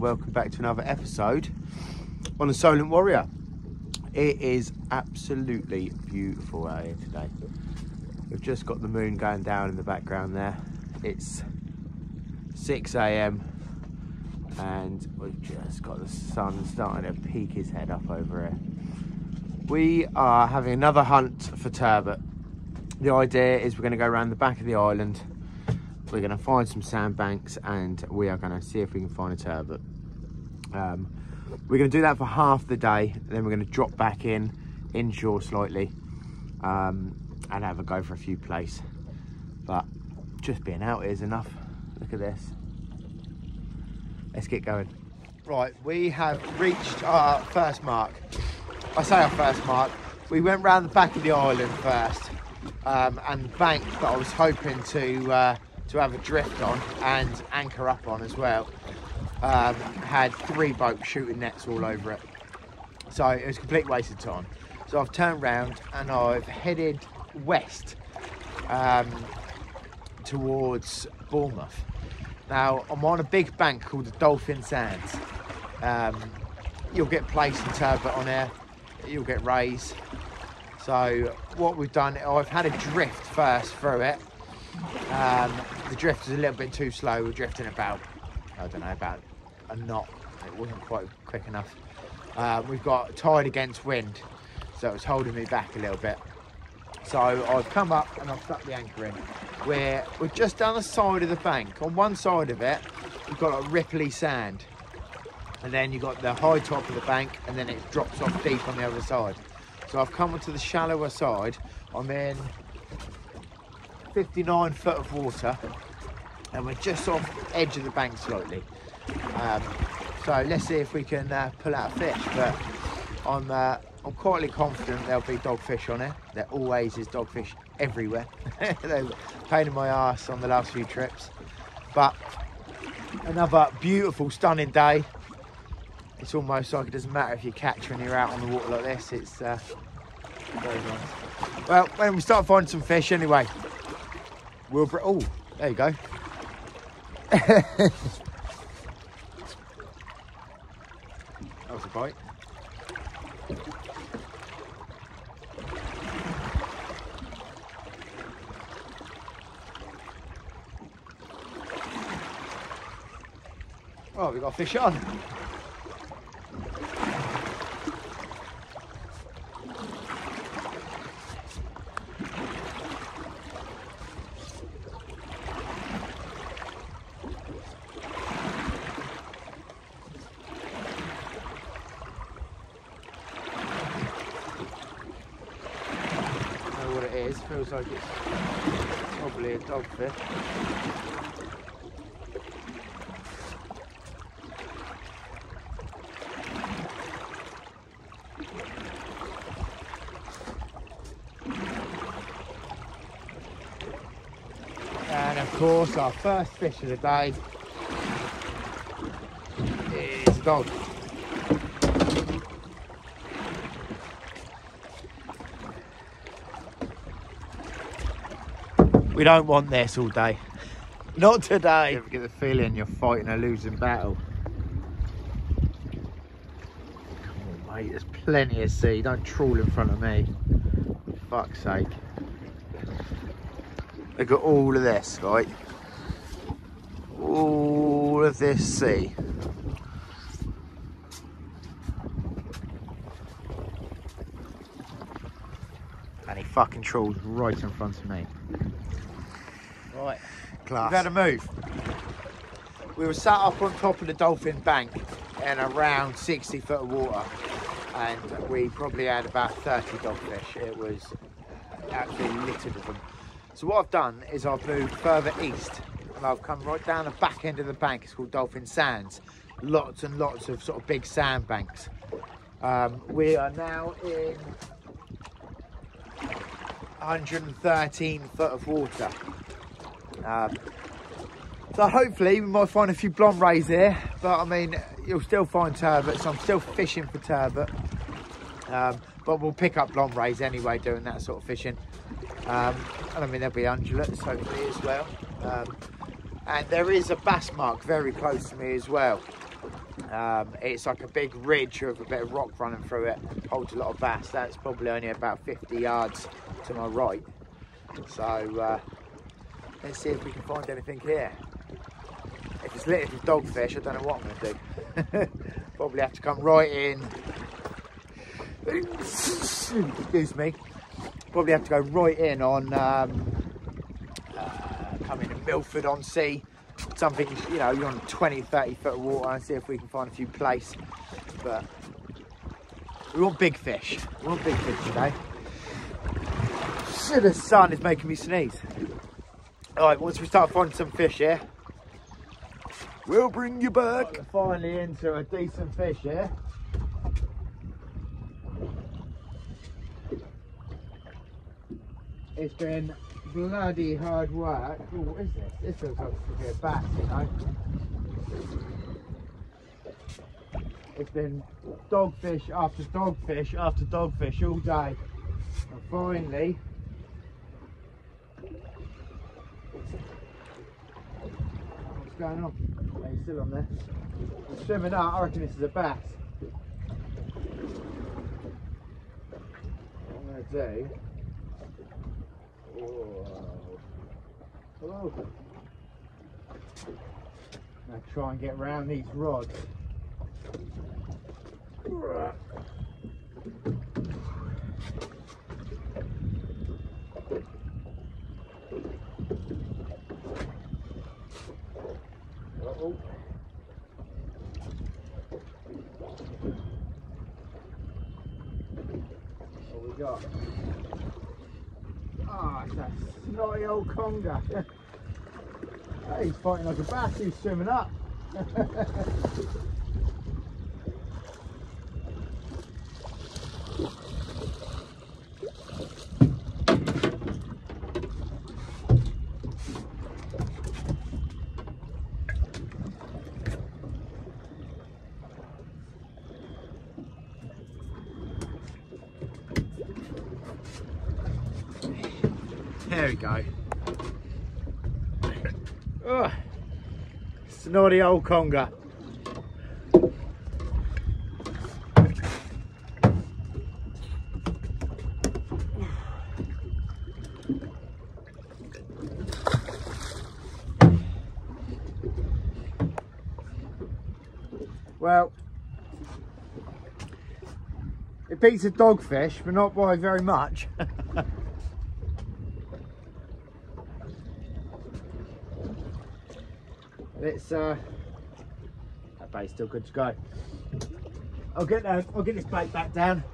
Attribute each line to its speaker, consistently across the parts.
Speaker 1: welcome back to another episode on the Solent Warrior. It is absolutely beautiful out here today. We've just got the moon going down in the background there. It's 6 AM and we've just got the sun starting to peek his head up over here. We are having another hunt for turbot. The idea is we're going to go around the back of the island. We're going to find some sandbanks and we are going to see if we can find a turbot. We're going to do that for half the day, and then we're going to drop back inshore slightly and have a go for a few places. But just being out is enough. Look at this. Let's get going. Right, we have reached our first mark. I say our first mark. We went round the back of the island first, and the bank that I was hoping to have a drift on and anchor up on as well had 3 boats shooting nets all over it, so it was a complete waste of time. So I've turned round and I've headed west towards Bournemouth. Now I'm on a big bank called the Dolphin Sands. You'll get plaice and turbot on there, you'll get rays. So what we've done, I've had a drift first through it. The drift was a little bit too slow. We're drifting about, I don't know, about a knot. It wasn't quite quick enough. We've got tide against wind, so it was holding me back a little bit. So I've come up and I've stuck the anchor in. We're just down the side of the bank. On one side of it, you've got a ripply sand, and then you've got the high top of the bank, and then it drops off deep on the other side. So I've come onto the shallower side. I'm in 59 foot of water, and we're just off the edge of the bank slightly. So let's see if we can pull out a fish. But I'm quietly confident there'll be dogfish on it. There always is dogfish everywhere. They're a pain in my ass on the last few trips. But another beautiful, stunning day. It's almost like it doesn't matter if you catch when you're out on the water like this. It's very nice. Well, when we start finding some fish anyway, we'll... Oh, there you go. That was a bite. Oh, we got fish on. Feels like it's probably a dogfish. And of course our first fish of the day is a dog. We don't want this all day. Not today. You ever get the feeling you're fighting a losing battle? Come on, mate, there's plenty of sea. Don't trawl in front of me. For fuck's sake. Look at all of this, right? All of this sea. And he fucking trawls right in front of me. Right, class. We've had a move. We were sat up on top of the Dolphin Bank in around 60 foot of water, and we probably had about 30 dogfish. It was absolutely littered with them. So what I've done is I've moved further east, and I've come right down the back end of the bank. It's called Dolphin Sands. Lots and lots of sort of big sandbanks. We are now in 113 foot of water. So hopefully we might find a few blonde rays here, but I mean you'll still find turbot, so I'm still fishing for turbot, but we'll pick up blonde rays anyway doing that sort of fishing. And I mean there'll be ungulates hopefully as well, and there is a bass mark very close to me as well. It's like a big ridge with a bit of rock running through it, holds a lot of bass. That's probably only about 50 yards to my right. So let's see if we can find anything here. If it's littered with dogfish, I don't know what I'm going to do. Probably have to come right in. Excuse me. Probably have to go right in on coming in Milford on Sea. Something, you know, you're on 20, 30 foot of water, and see if we can find a few plaice. But we want big fish. We want big fish today. The sun is making me sneeze. Alright, once we start finding some fish here, we'll bring you back. We're finally into a decent fish here. It's been bloody hard work. Ooh, what is this? This looks like a bit of bass, you know. It's been dogfish after dogfish after dogfish all day. And finally, what's going on? Are you still on there? It's swimming out. I reckon this is a bass. What I'm going to do. Oh. Now try and get around these rods. Uh-oh. What we got? Ah, it's that snotty old conger. Hey, he's fighting like a bass, he's swimming up. There we go. Oh, snotty old conger. Well, it beats a dogfish, but not by very much. It's that bait's still good to go. I'll get this bait back down,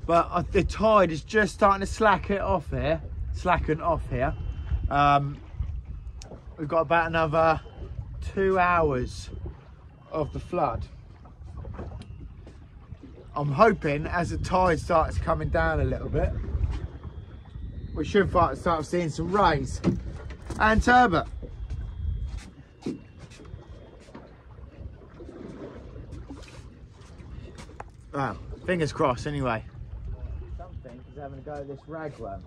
Speaker 1: but the tide is just starting to slacken off here. We've got about another 2 hours of the flood. I'm hoping as the tide starts coming down a little bit, we should start seeing some rays and turbot. Wow, fingers crossed anyway. Something is having a go at this ragworm.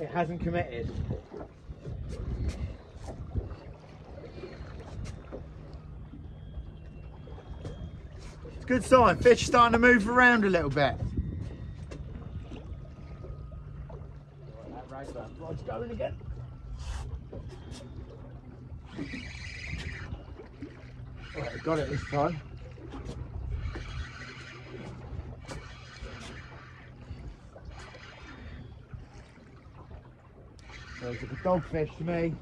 Speaker 1: It hasn't committed. It's a good sign, fish are starting to move around a little bit. Rod's going again. Right, got it this time. So it's like a dogfish to me.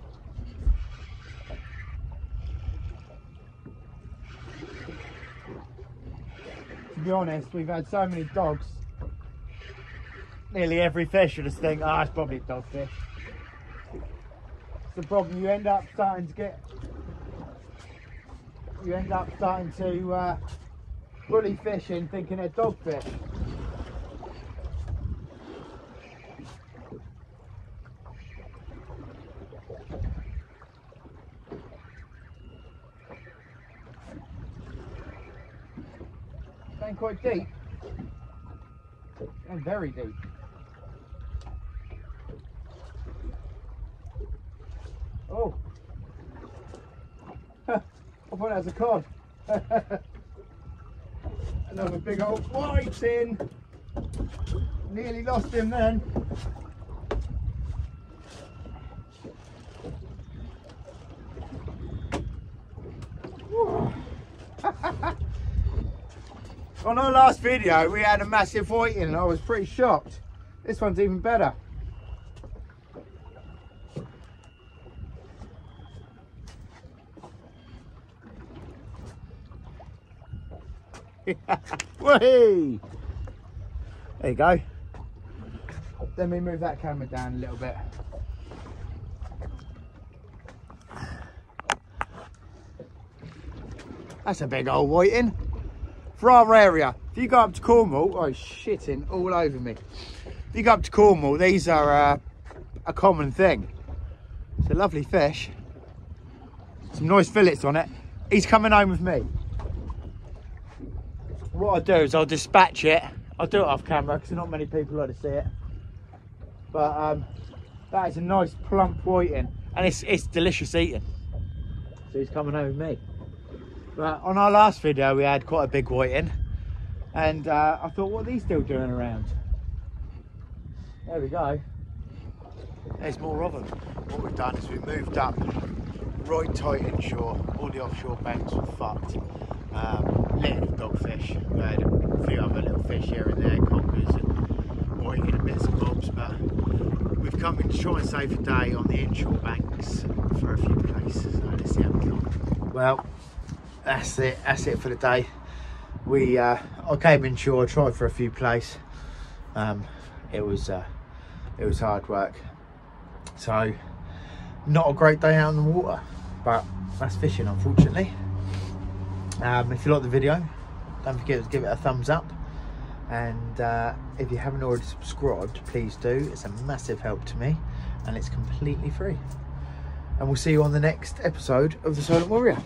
Speaker 1: To be honest, we've had so many dogs. Nearly every fish you just think, it's probably a dogfish. It's the problem, you end up starting to bully fishing thinking they're dogfish. Getting quite deep. And very deep. Oh. I thought that was a cod. Another big old whiting. Nearly lost him then. On our last video we had a massive whiting and I was pretty shocked. This one's even better. Whee! There you go. Let me move that camera down a little bit. That's a big old whiting. For our area, if you go up to Cornwall, oh, it's shitting all over me. If you go up to Cornwall, these are a common thing. It's a lovely fish. Some nice fillets on it. He's coming home with me. What I'll do is I'll dispatch it. I'll do it off camera because not many people like to see it. But that is a nice plump whiting and it's delicious eating. So he's coming home with me. But on our last video we had quite a big whiting and I thought, what are these still doing around? There we go. There's more of them. What we've done is we moved up right tight inshore. All the offshore banks were fucked. Littered with dogfish. We had a few other little fish here and there, cockers and whiting and bits and bobs, but we've come in to try and save the day on the inshore banks for a few places. So let's see how we go. Well, that's it for the day. I came inshore, tried for a few places. It was hard work, so not a great day out in the water, but that's fishing, unfortunately. If you like the video, don't forget to give it a thumbs up, and if you haven't already subscribed, please do. It's a massive help to me and it's completely free. And we'll see you on the next episode of The Silent Warrior.